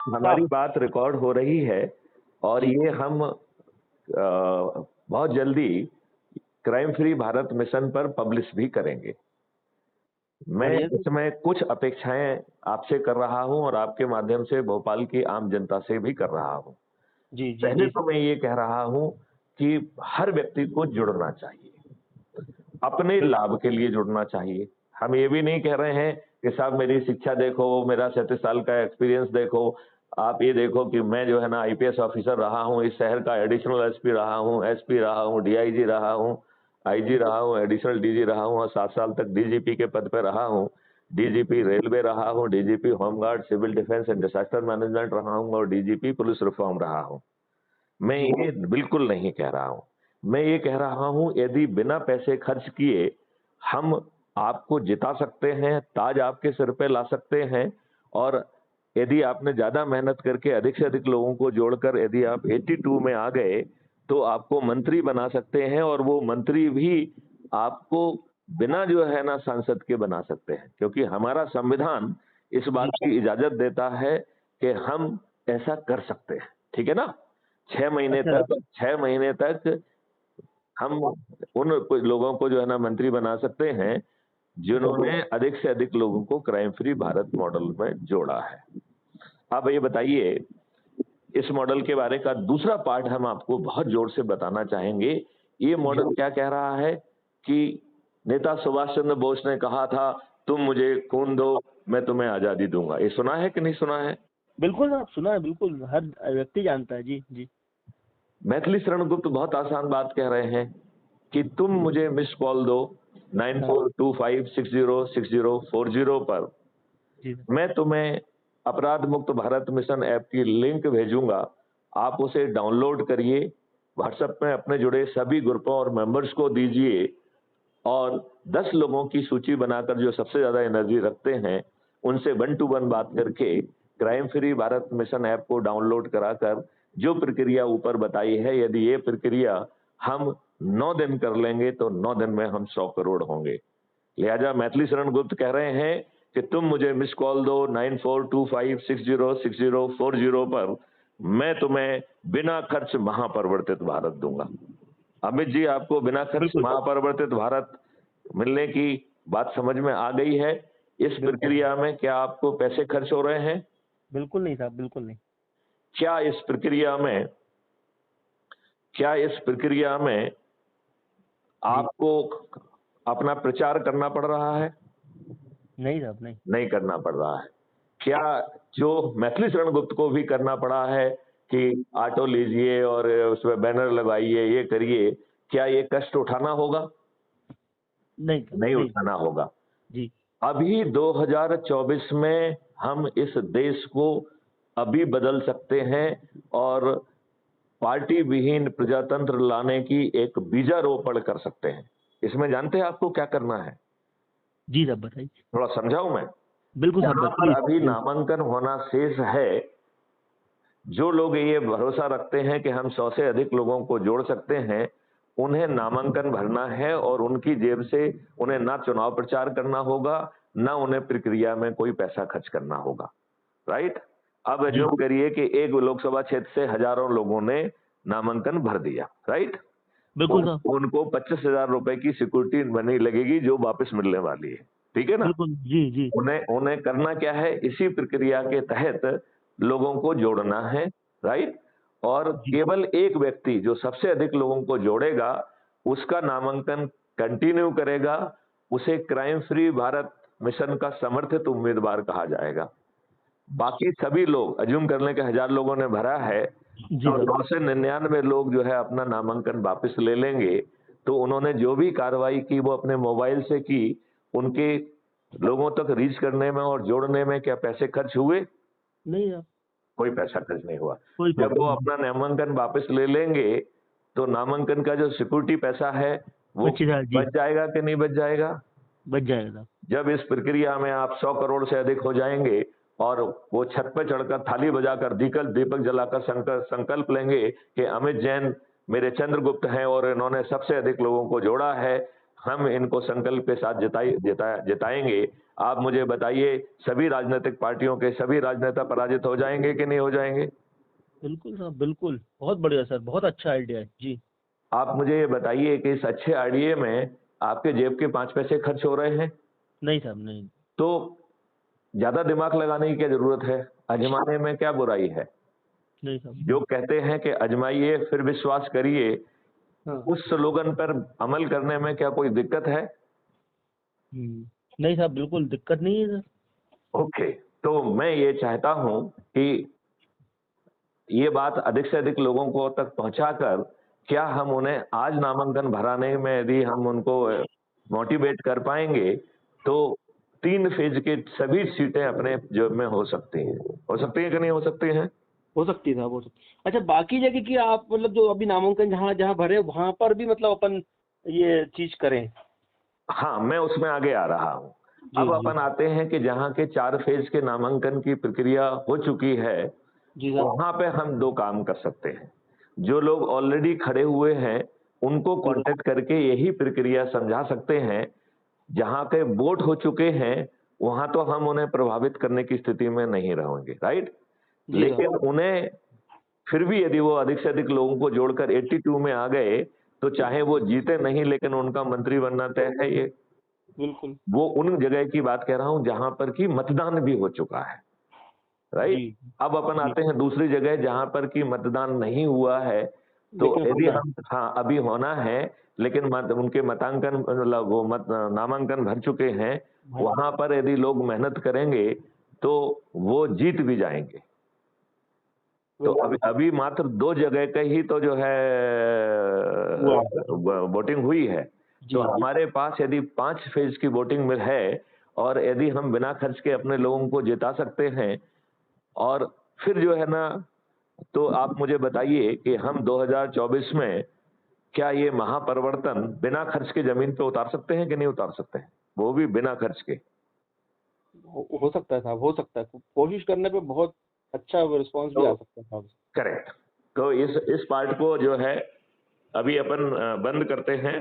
हमारी साफ। बात रिकॉर्ड हो रही है और जी। ये हम बहुत जल्दी क्राइम फ्री भारत मिशन पर पब्लिश भी करेंगे। मैं बढ़िया सर। इसमें कुछ अपेक्षाएँ आपसे कर रहा हूँ और आपके माध्यम से भोपाल की आम जनता से भी कर रहा हूँ। जी, जी, पहले जी तो सर। मैं ये कह रहा हूँ कि हर व्यक्ति को जुड़ना चाहिए। अपने बिल्कुल। लाभ के लिए जुड़ना चाहिए। हम ये भी नहीं कह रहे हैं कि साहब मेरी शिक्षा देखो, मेरा 37 साल का एक्सपीरियंस देखो, आप ये देखो कि मैं जो है ना आईपीएस ऑफिसर रहा हूँ, इस शहर का एडिशनल एसपी रहा हूँ, एसपी रहा हूँ, डीआईजी रहा हूँ, आईजी रहा हूँ, एडिशनल डीजी रहा हूँ और 7 साल तक डीजीपी के पद पे रहा हूँ। डीजीपी रेलवे रहा हूँ, DGP home guard, civil defence and disaster management रहा हूँ और डीजीपी पुलिस रिफॉर्म रहा हूँ। मैं जी। ये बिल्कुल नहीं कह रहा हूँ। मैं ये कह रहा हूँ यदि बिना पैसे खर्च किए हम आपको जिता सकते हैं, ताज आपके सिर पे ला सकते हैं और यदि आपने ज़्यादा मेहनत करके अधिक से अधिक लोगों को जोड़कर यदि आप 82 में आ गए, तो आपको मंत्री बना सकते हैं और वो मंत्री भी आपको बिना जो है ना सांसद के बना सकते हैं। क्योंकि हमारा संविधान इस जी। बात की इजाज़त देता है कि हम ऐसा कर सकते हैं। ठीक है ना? 6 अच्छा। महीने तक हम उन कुछ लोगों को जो है ना मंत्री बना सकते हैं, जिन्होंने अधिक से अधिक लोगों को क्राइम फ्री भारत मॉडल में जोड़ा है। अब ये बताइए, इस मॉडल के बारे का दूसरा पार्ट हम आपको बहुत ज़ोर से बताना चाहेंगे। ये जी। मॉडल क्या कह रहा है कि नेता सुभाष चंद्र बोस ने कहा था, "तुम मुझे खून दो, मैं तुम्हें आज़ादी दूँगा।" ये सुना है कि नहीं सुना है? बिल्कुल साहब, सुना है बिल्कुल, हर व्यक्ति जानता है। जी, जी। मैथिली शरण गुप्त बहुत आसान बात कह रहे हैं कि तुम मुझे मिस्ड कॉल दो हाँ। 9425606040 पर। जी सर। मैं तुम्हें अपराध मुक्त भारत मिशन ऐप की लिंक भेजूँगा। आप उसे डाउनलोड करिए, व्हाट्सएप में अपने जुड़े सभी ग्रुपों और मेंबर्स को दीजिए और 10 लोगों की सूची बनाकर जो सबसे ज़्यादा एनर्जी रखते हैं, उनसे वन टू वन बात करके crime free Bharat mission app को डाउनलोड कराकर जो प्रक्रिया ऊपर बताई है, यदि ये प्रक्रिया हम 9 दिन कर लेंगे, तो 9 दिन में हम 100 करोड़ होंगे। लिहाजा मैथिली शरण गुप्त कह रहे हैं कि तुम मुझे मिस्ड कॉल दो 9425606040 पर, मैं तुम्हें बिना खर्च महापरिवर्तित भारत दूँगा। अमित जी, आपको बिना खर्च बिल्कुल, महापरिवर्तित भारत मिलने की बात समझ में आ गई है? इस बिल्कुल। प्रक्रिया में क्या आपको पैसे खर्च हो रहे हैं? बिल्कुल नहीं साहब, बिल्कुल नहीं। क्या इस प्रक्रिया में क्या इस प्रक्रिया में जी। आपको अपना प्रचार करना पड़ रहा है? नहीं साहब, नहीं। नहीं करना पड़ रहा है। क्या जो मैथिली शरण गुप्त को भी करना पड़ा है कि ऑटो लीजिए और उसमें बैनर लगवाइए, ये करिए, क्या ये कष्ट उठाना होगा? नहीं साहब, नहीं नहीं। उठाना होगा। जी। अभी 2024 में हम इस देश को अभी बदल सकते हैं और पार्टी विहीन प्रजातंत्र लाने की एक बीजारोपण कर सकते हैं। इसमें जानते हैं आपको क्या करना है? जी साहब, बताइए। थोड़ा समझाऊँ मैं? बिल्कुल साहब, जहाँ पर प्लीज़, अभी प्लीज़। नामांकन होना शेष है, जो लोग ये भरोसा रखते हैं कि हम 100 से अधिक लोगों को जोड़ सकते हैं, उन्हें नामांकन भरना है और उनकी जेब से उन्हें ना चुनाव प्रचार करना होगा, ना उन्हें प्रक्रिया में कोई पैसा खर्च करना होगा, राइट? अब जी। अज़्यूम करिए कि एक लोकसभा क्षेत्र से हज़ारों लोगों ने नामांकन भर दिया, राइट? बिल्कुल उन साहब। उनको 25,000 रुपए की सिक्योरिटी मनी लगेगी जो वापस मिलने वाली है, ठीक है ना? बिल्कुल। जी, जी। उन्हें उन्हें करना क्या है, इसी प्रक्रिया के तहत लोगों को जोड़ना है, राइट? और जी। केवल एक व्यक्ति जो सबसे अधिक लोगों को जोड़ेगा, उसका नामांकन कंटिन्यू करेगा, उसे क्राइम फ्री भारत मिशन का समर्थित उम्मीदवार कहा जाएगा। बाकी सभी लोग अज़्यूम कर लें कि 1000 लोगों ने भरा है, जी तो साहब। 9 से 99 लोग जो है अपना नामांकन वापस ले लेंगे, तो उन्होंने जो भी कार्रवाई की वो अपने मोबाइल से की, उनके लोगों तक रीच करने में और जोड़ने में क्या पैसे खर्च हुए? नहीं साहब, कोई पैसा खर्च नहीं हुआ। कोई जब पैसा वो नहीं। अपना नामांकन वापस ले लेंगे, तो नामांकन का जो सिक्योरिटी पैसा है, वो 25,000 जी, बच जाएगा कि नहीं बच जाएगा? बच जाएगा साहब। जब इस प्रक्रिया में आप 100 करोड़ से अधिक हो जाएँगे और वो छत पे चढ़कर थाली बजाकर दीपक जलाकर संकल्प लेंगे कि अमित जैन मेरे चंद्रगुप्त हैं और इन्होंने सबसे अधिक लोगों को जोड़ा है। हम इनको संकल्प के साथ जिताएंगे। आप मुझे बताइए, सभी राजनीतिक पार्टियों के सभी राजनेता पराजित हो जाएंगे कि नहीं हो जाएंगे? बिल्कुल साहब, बिल्कुल। बहुत बढ़िया सर, बहुत अच्छा आइडिया है जी। आप मुझे ये बताइए कि इस अच्छे आइडिया में आपके जेब के 5 पैसे खर्च हो रहे हैं? नहीं साहब, नहीं। तो ज्यादा दिमाग लगाने की क्या जरूरत है? आजमाने में क्या बुराई है? नहीं साहब। जो कहते हैं कि आजमाइए फिर विश्वास करिए, हाँ। उस स्लोगन पर अमल करने में क्या कोई दिक्कत है? नहीं साहब, बिल्कुल दिक्कत नहीं है सर। ओके, तो मैं ये चाहता हूं कि ये बात अधिक से अधिक लोगों को तक पहुंचाकर क्या हम उन्हें आज नामांकन भराने में यदि हम उनको मोटिवेट कर पाएंगे, तो 3 फेज की सभी सीटें अपने जेब में हो सकती हैं। हो सकती हैं कि नहीं हो सकती हैं? हो सकती है साहब, हो सकती है। अच्छा, बाकी जगह की आप मतलब जो अभी नामांकन जहाँ जहाँ भरे वहाँ पर भी मतलब अपन ये चीज करें? हाँ, मैं उसमें आगे आ रहा हूँ। जी अब जी। अपन आते हैं कि जहाँ के 4 फेज के नामांकन की प्रक्रिया हो चुकी है, जी साहब। वहाँ पे हम 2 काम कर सकते हैं। जो लोग ऑलरेडी खड़े हुए हैं, उनको जी साहब। कॉन्टैक्ट करके यही प्रक्रिया समझा सकते हैं। जहाँ के वोट हो चुके हैं, वहाँ तो हम उन्हें प्रभावित करने की स्थिति में नहीं रहेंगे, राइट? जी लेकिन साहब। उन्हें फिर भी यदि वो अधिक से अधिक लोगों को जोड़कर 82 में आ गए, तो चाहे वो जीते नहीं लेकिन उनका मंत्री बनना तय है ये। बिल्कुल। वो उन जगह की बात कह रहा हूँ जहाँ पर कि मतदान भी हो चुका है, जी। राइट? अब अपन जी। आते हैं दूसरी जगह जहाँ पर कि मतदान नहीं हुआ है, तो लेकिन यदि होना है। हम हाँ, अभी होना है, लेकिन उनके मतांकन मतलब वो नामांकन भर चुके हैं, भर वहाँ पर यदि लोग मेहनत करेंगे, तो वो जीत भी जाएँगे। तो अभी बिल्कुल। अभी मात्र 2 जगह का ही तो जो है हुआ है। वोटिंग हुई है। तो जी जी। हमारे पास यदि 5 फेज़ की वोटिंग में है और यदि हम बिना खर्च के अपने लोगों को जिता सकते हैं और फिर जो है ना, तो आप मुझे बताइए कि हम 2024 में क्या ये महापरिवर्तन बिना खर्च के ज़मीन पे उतार सकते हैं कि नहीं उतार सकते हैं? वो भी बिना खर्च के। हो सकता है साहब, हो सकता है। कोशिश करने पे बहुत अच्छा रिस्पॉन्स भी तो आ सकता है साहब। करेक्ट। तो इस पार्ट को जो है अभी अपन बंद करते हैं।